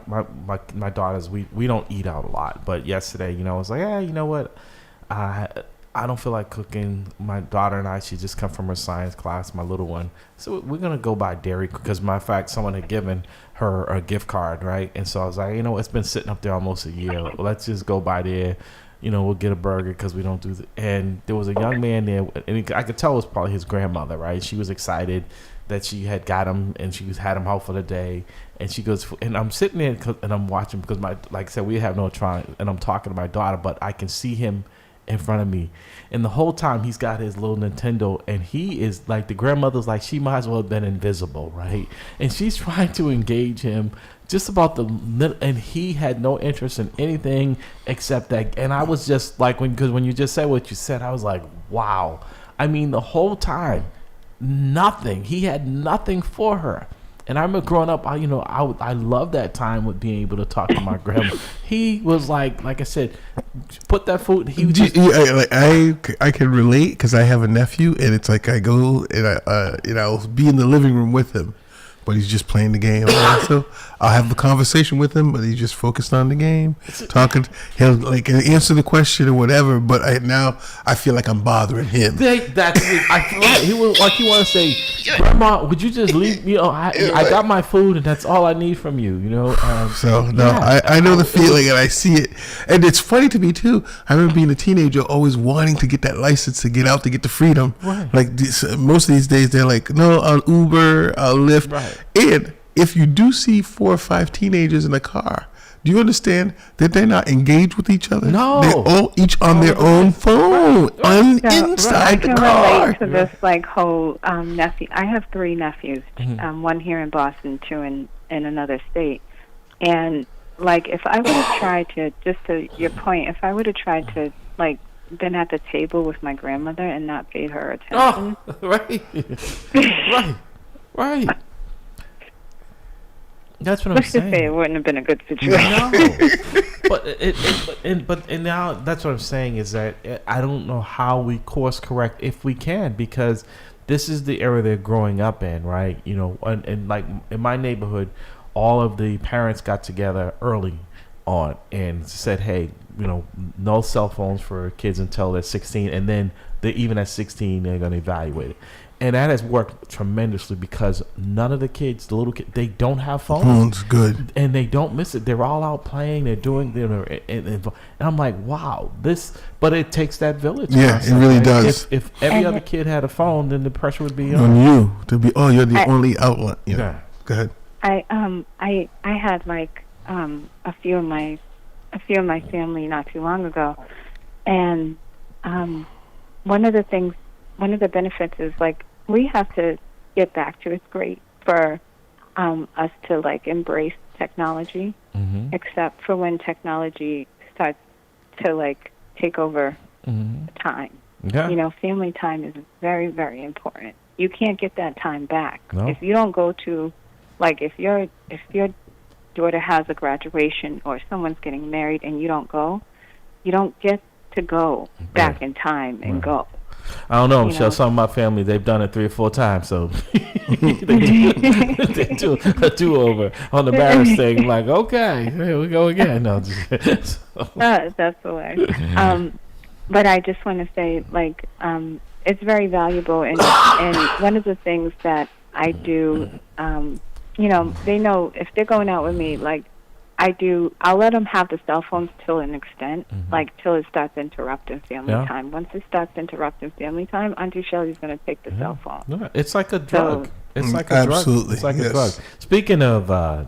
B: daughters, we don't eat out a lot, but yesterday, I was like, you know what? I don't feel like cooking. My daughter and I, she just come from her science class, my little one. So we're going to go buy Dairy, because matter of fact, someone had given her a gift card, right? And so I was like, it's been sitting up there almost a year. Well, let's just go by there. We'll get a burger, because we don't do and there was a young man there, and I could tell it was probably his grandmother, right? She was excited that she had got him, and she had him out for the day. And she goes, and I'm sitting there and I'm watching, because like I said, we have no electronics, and I'm talking to my daughter, but I can see him in front of me. And the whole time he's got his little Nintendo, and he is like, the grandmother's like, she might as well have been invisible, right? And she's trying to engage him just about and he had no interest in anything except that. And I was just like, because when you just said what you said, I was like, wow. I mean, the whole time, nothing. He had nothing for her. And I remember growing up, I love that time with being able to talk to my grandma. He was like I said, put that food. He was just,
C: I can relate because I have a nephew, and it's like I go and I'll be in the living room with him, but he's just playing the game. So I'll have the conversation with him, but he's just focused on the game, talking. He'll like answer the question or whatever. But I feel like I'm bothering him.
B: That's it. I feel like he was like, he want to say, Grandma, would you just leave? I got my food, and that's all I need from you.
C: I know the feeling, and I see it, and it's funny to me too. I remember being a teenager, always wanting to get that license to get out, to get the freedom.
B: Right.
C: Like most of these days, they're like, no, I'll Uber, I'll Lyft.
B: Right.
C: And if you do see 4 or 5 teenagers in a car, do you understand that they're not engaged with each other?
B: No.
C: They're all each on their own phone, inside the car.
E: I can relate to this whole nephew. I have 3 nephews, one here in Boston, 2 in another state. And if I would have tried to, just to your point, if I would have tried to been at the table with my grandmother and not paid her attention.
B: Oh, right. Right. That's what I'm saying.
E: Let's just say it wouldn't have been a good situation.
B: No, but now that's what I'm saying is that I don't know how we course correct, if we can, because this is the era they're growing up in, right? And like in my neighborhood, all of the parents got together early on and said, hey, no cell phones for kids until they're 16, and then even at 16 they're going to evaluate it. And that has worked tremendously because none of the kids, the little kids, they don't have phones.
C: Good.
B: And they don't miss it. They're all out playing. They're doing, and I'm like, wow, but it takes that village.
C: Yeah, it really does.
B: If every other kid had a phone, then the pressure would be
C: on you to be. Oh, you're the only outlet.
B: Yeah.
C: Go ahead.
E: I had a few of my family not too long ago, and one of the benefits is we have to get back to. It's great for us to embrace technology, except for when technology starts to take over time.
B: Yeah.
E: Family time is very, very important. You can't get that time back.
B: No.
E: If you don't go to, if your daughter has a graduation or someone's getting married and you don't go, you don't get to go back in time and go.
B: I don't know, Michelle. Some of my family, they've done it 3 or 4 times, so they do a do-over on the marriage thing. I'm like, okay, here we go again. No,
E: that's the way. But I just want to say, it's very valuable, and one of the things that I do, they know if they're going out with me, I'll let them have the cell phones till an extent, till it starts interrupting family time. Once it starts interrupting family time, Auntie Shelley's going to take the cell phone.
B: No, it's like a drug. It's like a
C: absolutely.
B: drug. It's like a drug. Speaking of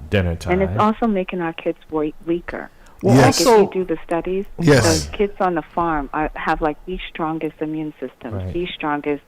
B: dinner time.
E: And it's also making our kids weaker.
B: Well,
C: yes.
E: If you do the studies,
C: yes.
E: the kids on the farm have the strongest immune systems,
B: right.
E: the strongest,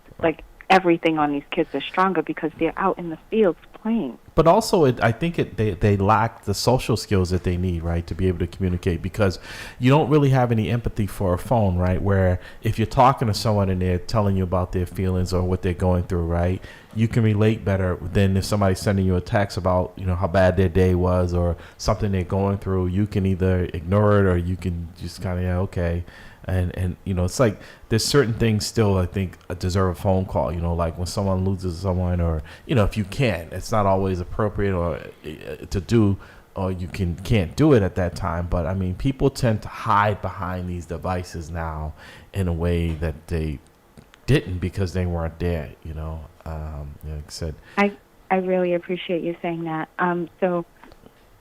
E: everything on these kids is stronger because they're out in the fields playing.
B: But also, I think they lack the social skills that they need, right, to be able to communicate, because you don't really have any empathy for a phone, right, where if you're talking to someone and they're telling you about their feelings or what they're going through, right, you can relate better than if somebody's sending you a text about, how bad their day was or something they're going through. You can either ignore it or you can just kind of, okay. And it's like there's certain things still I think deserve a phone call, like when someone loses someone, or if you can, it's not always appropriate or to do, or you can't do it at that time. But I mean, people tend to hide behind these devices now in a way that they didn't because they weren't there. Like I said,
E: I really appreciate you saying that. So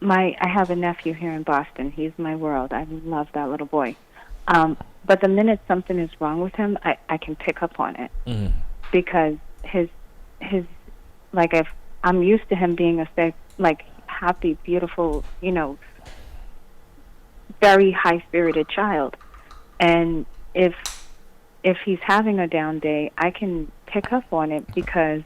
E: I have a nephew here in Boston. He's my world. I love that little boy. But the minute something is wrong with him, I can pick up on it because his if I'm used to him being a happy, beautiful, very high spirited child, and if he's having a down day, I can pick up on it because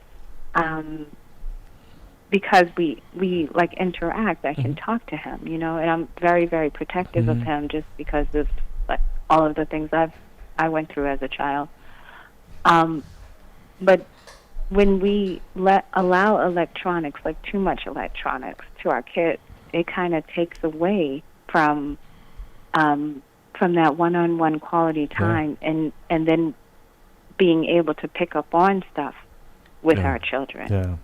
E: we like interact. I can talk to him, and I'm very, very protective of him just because of like all of the things I went through as a child. But when we allow electronics, like too much electronics, to our kids, it kind of takes away from that one-on-one quality time, and then being able to pick up on stuff with our children.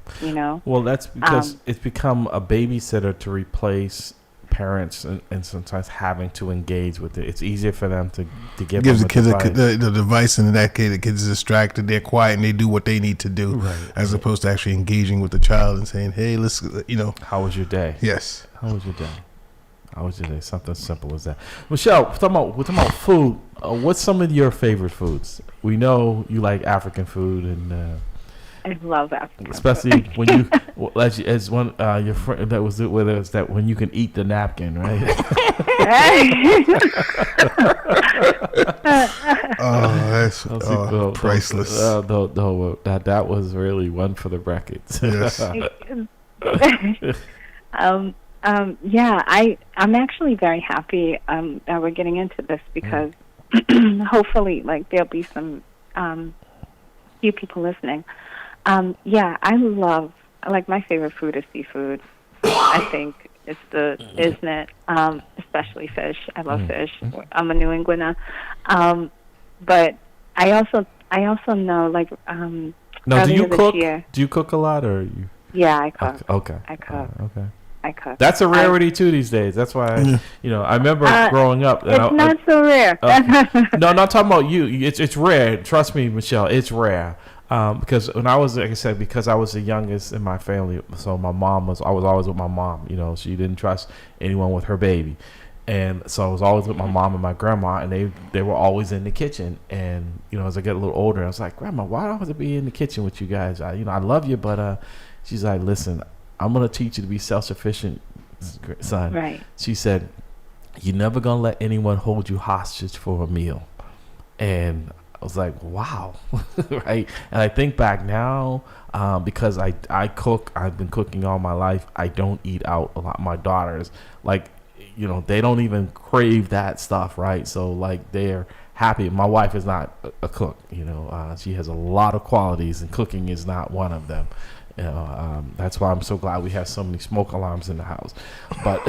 B: Well, that's because it's become a babysitter to replace parents, and sometimes having to engage with it. It's easier for them to give
C: gives
B: them
C: the kids
B: device.
C: the device, and in that case, the kids are distracted. They're quiet and they do what they need to do, as opposed to actually engaging with the child and saying, "Hey, let's,"
B: How was your day?
C: Yes.
B: How was your day? How was your day? Something simple as that. Michelle, we're talking about food. What's some of your favorite foods? We know you like African food, and
E: I love African
B: especially
E: food.
B: when you, as one your friend that was with us, that when you can eat the napkin, right?
C: That's priceless.
B: That was really one for the brackets.
C: Yes.
E: I'm actually very happy that we're getting into this because hopefully, like, there'll be some few people listening. I love, like, my favorite food is seafood. I think isn't it? Especially fish. I love fish. I'm a New Englander. But I also know, like,
B: now, do you cook?
E: Year,
B: do you cook a lot, or you?
E: Yeah, I cook.
B: Okay.
E: I cook.
B: Okay.
E: I cook.
B: That's a rarity too these days. That's why I remember growing up.
E: It's not so rare.
B: No, not talking about you. It's rare. Trust me, Michelle. It's rare. Because when I was, like I said, because I was the youngest in my family, so I was always with my mom. She didn't trust anyone with her baby, and so I was always with my mom and my grandma, and they were always in the kitchen. And as I get a little older, I was like, Grandma, why do I have to be in the kitchen with you guys? I love you, but she's like, listen, I'm gonna teach you to be self-sufficient, son.
E: Right.
B: She said, you're never gonna let anyone hold you hostage for a meal. And I was like, wow. Right. And I think back now, because I cook, I've been cooking all my life. I don't eat out a lot. My daughters, like, they don't even crave that stuff. Right. So, like, they're happy. My wife is not a cook. She has a lot of qualities, and cooking is not one of them. That's why I'm so glad we have so many smoke alarms in the house. But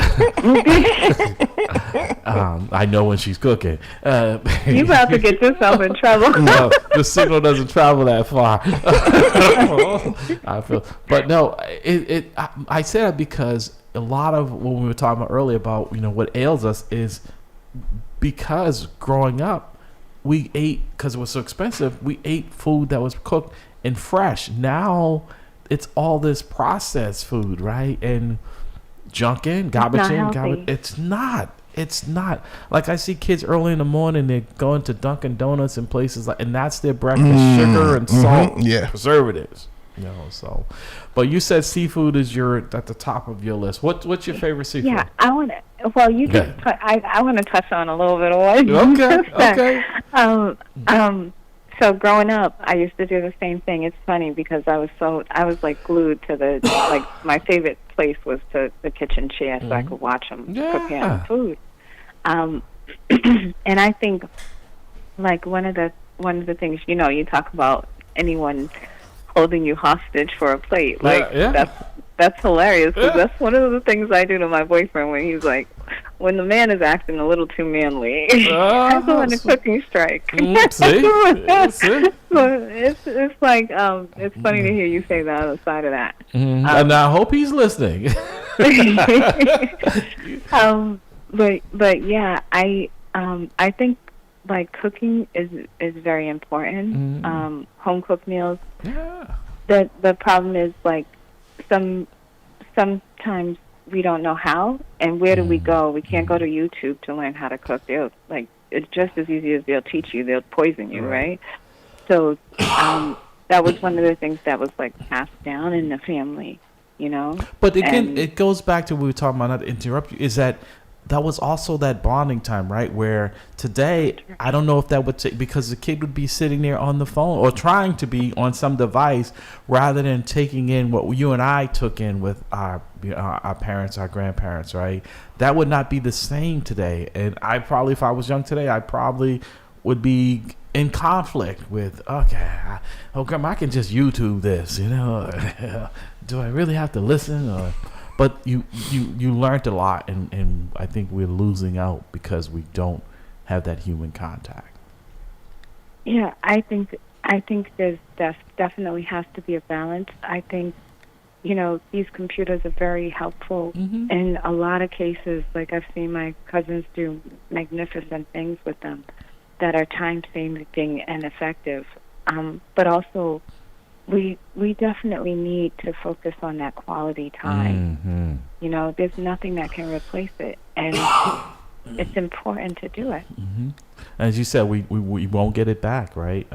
B: I know when she's cooking.
E: You about to get yourself in trouble.
B: No, the signal doesn't travel that far. I feel, but no, I say that because a lot of what we were talking about earlier about what ails us is because growing up we ate, because it was so expensive, we ate food that was cooked and fresh. Now it's all this processed food, right? And junk in, garbage in, garbage. It's not. Like, I see kids early in the morning, they're going to Dunkin' Donuts and places like, and that's their breakfast, sugar and salt, preservatives. So. But you said seafood is at the top of your list. What's your favorite seafood?
E: Yeah, I want to. Well, you just. I want to touch on a little bit of what you
B: Okay.
E: So growing up, I used to do the same thing. It's funny because I was like glued to my favorite place was the kitchen chair, so I could watch them prepare the food. And I think, like, one of the things, you talk about anyone holding you hostage for a plate, like that's hilarious. Because that's one of the things I do to my boyfriend when he's like, when the man is acting a little too manly, I go on a cooking strike.
B: See?
E: It's like it's funny to hear you say the other side of that.
B: And I hope he's listening.
E: But yeah, I think, like, cooking is very important. Home cooked meals.
B: Yeah.
E: The problem is, like, sometimes we don't know how, and where do we go? We can't go to YouTube to learn how to cook. It's just as easy as they'll teach you, they'll poison you, right? So that was one of the things that was, like, passed down in the family,
B: But again, it goes back to what we were talking about, not to interrupt you, is that that was also that bonding time, right? Where today, I don't know if that would take, because the kid would be sitting there on the phone or trying to be on some device rather than taking in what you and I took in with our parents, our grandparents, right? That would not be the same today. And I probably, if I was young today, I probably would be in conflict with, okay, I can just YouTube this, you know? Do I really have to listen? Or, but you learned a lot, and I think we're losing out because we don't have that human contact.
E: Yeah, I think there's definitely has to be a balance. I think, you know, these computers are very helpful in a lot of cases. Like, I've seen my cousins do magnificent things with them that are time-saving and effective. But also, we definitely need to focus on that quality time. You know, there's nothing that can replace it, and it's important to do it.
B: As you said, we won't get it back, right?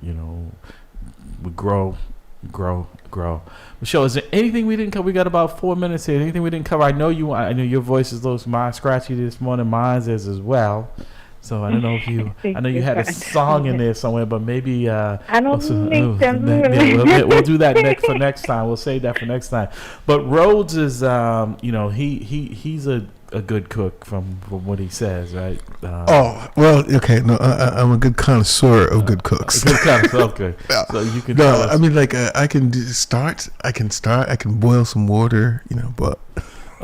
B: You know, we grow. Michelle, is there anything we didn't cover? We got about 4 minutes here. Anything we didn't cover? I know your voice is a little scratchy this morning. Mine is as well. So I don't know if you. I know you had a song in there somewhere, but maybe.
E: I don't think them.
B: We'll do that for next time. We'll save that for next time. But Rhodes is, you know, he's a good cook from what he says, right?
C: Okay. No, I'm a good connoisseur of good cooks.
B: Good connoisseur, okay. So you can.
C: No, I mean, like I can start. I can boil some water, you know, but.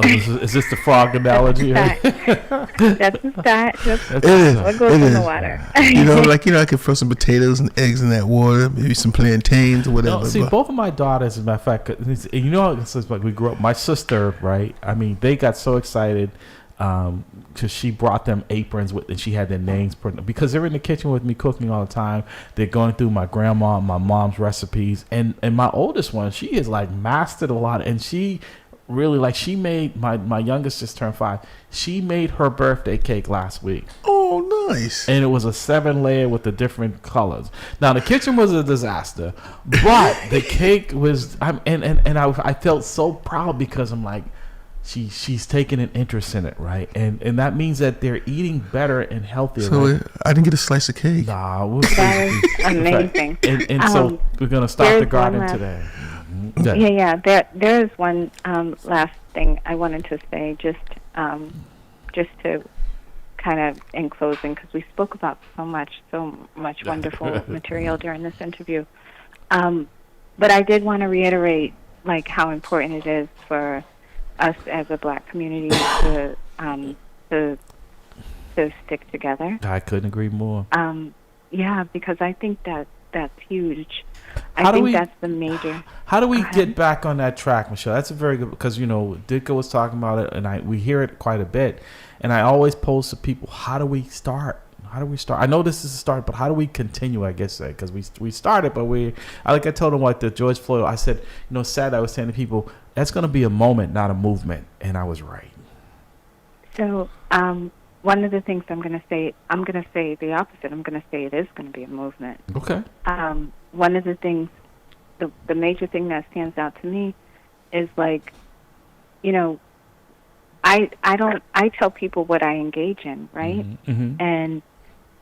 B: Is this the frog analogy?
E: That's the start.
C: It is.
E: What goes in the water?
C: You know, I can throw some potatoes and eggs in that water, maybe some plantains or whatever.
B: No, see, both of my daughters, as a matter of fact, you know, it's like we grew up. My sister, right? I mean, they got so excited because she brought them aprons with, and she had their names put, because they're in the kitchen with me cooking all the time. They're going through my grandma and my mom's recipes, and my oldest one, she is like mastered a lot, and she. Really, like, she made my youngest just turned 5. She made her birthday cake last week.
C: Oh, nice!
B: And it was a 7-layer with the different colors. Now the kitchen was a disaster, but the cake was. I felt so proud because I'm like, she's taking an interest in it, right? And that means that they're eating better and healthier.
C: So
B: right?
C: I didn't get a slice of cake.
B: Nah,
E: that is amazing.
B: And so we're gonna start the garden today.
E: Yeah. There is one last thing I wanted to say, just to kind of in closing, because we spoke about so much wonderful material during this interview. But I did want to reiterate, like, how important it is for us as a Black community to stick together.
B: I couldn't agree more.
E: Yeah, because I think that's huge. I think that's the major.
B: How do we get back on that track, Michelle? That's a very good, because, you know, Ditka was talking about it, and we hear it quite a bit. And I always pose to people, how do we start? I know this is a start, but how do we continue, I guess, because we started, but I told them, like, the George Floyd, I said, you know, I was saying to people, that's going to be a moment, not a movement. And I was right. So,
E: one of the things I'm going to say the opposite. I'm going to say it is going to be a movement.
B: Okay.
E: One of the things, the major thing that stands out to me is, like, you know, I tell people what I engage in, right? And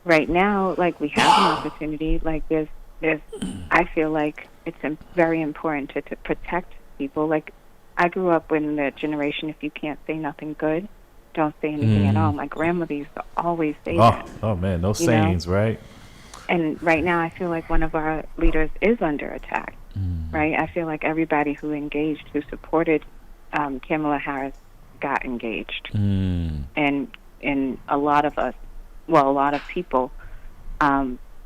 E: right now, like, we have an opportunity. Like, there's I feel like it's very important to protect people. Like, I grew up in the generation, if you can't say nothing good, don't say anything at all. My grandmother used to always say that.
B: Oh man, those sayings, right?
E: And right now, I feel like one of our leaders is under attack, right? I feel like everybody who supported Kamala Harris got engaged. And a lot of people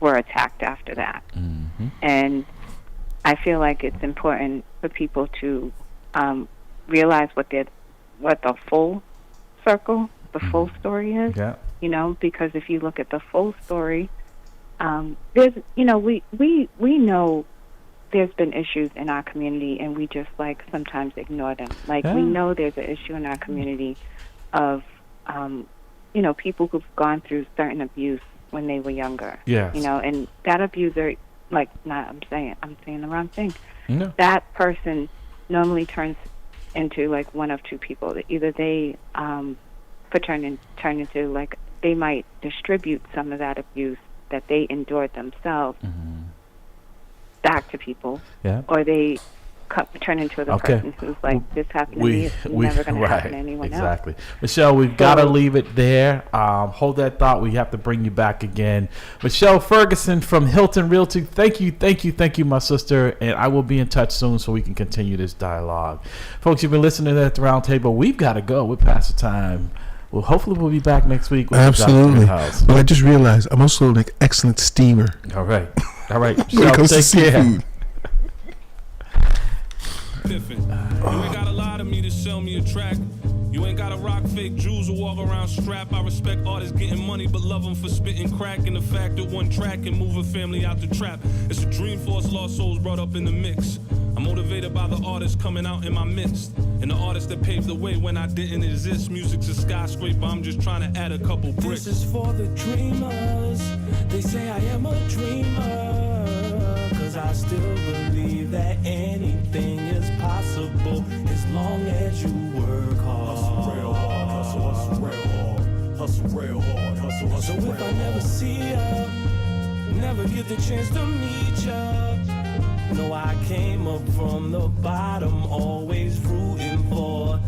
E: were attacked after that. And I feel like it's important for people to realize what the full circle, the full story is. Yeah. You know, because if you look at the full story, there's, you know, we know there's been issues in our community, and we just, like, sometimes ignore them. Like, we know there's an issue in our community of, you know, people who've gone through certain abuse when they were younger. Yeah. You know, and that abuser, like, I'm saying the wrong thing. No. That person normally turns into, like, one of two people. Either they turn into, like, they might distribute some of that abuse that they endured themselves back to people.
B: Yeah.
E: Or they turn into the person who's like, this happened to me, it's never going to happen to anyone else.
B: Exactly. Michelle, we've got to leave it there. Hold that thought. We have to bring you back again. Michelle Ferguson from Hilton Realty, thank you, my sister. And I will be in touch soon so we can continue this dialogue. Folks, you've been listening to the Round Table. We've got to go. We're past the time. Well, hopefully we'll be back next week.
C: Absolutely. But I just realized I'm also an excellent steamer.
B: All right.
C: When it comes to seafood.
F: You ain't gotta lie to me to sell me a track. You ain't gotta rock fake jewels or walk around strap. I respect artists getting money, but love them for spitting crack. And the fact that one track can move a family out the trap. It's a dream for us lost souls brought up in the mix. I'm motivated by the artists coming out in my midst. And the artists that paved the way when I didn't exist. Music's a skyscraper, I'm just trying to add a couple bricks.
G: This is for the dreamers. They say I am a dreamer. Cause I still believe that anything is possible as long as you work hard. Hustle real hard, hustle real hard. Hustle real hard, hustle so if I never see ya, never get the chance to meet ya. No, I came up from the bottom, always rooting for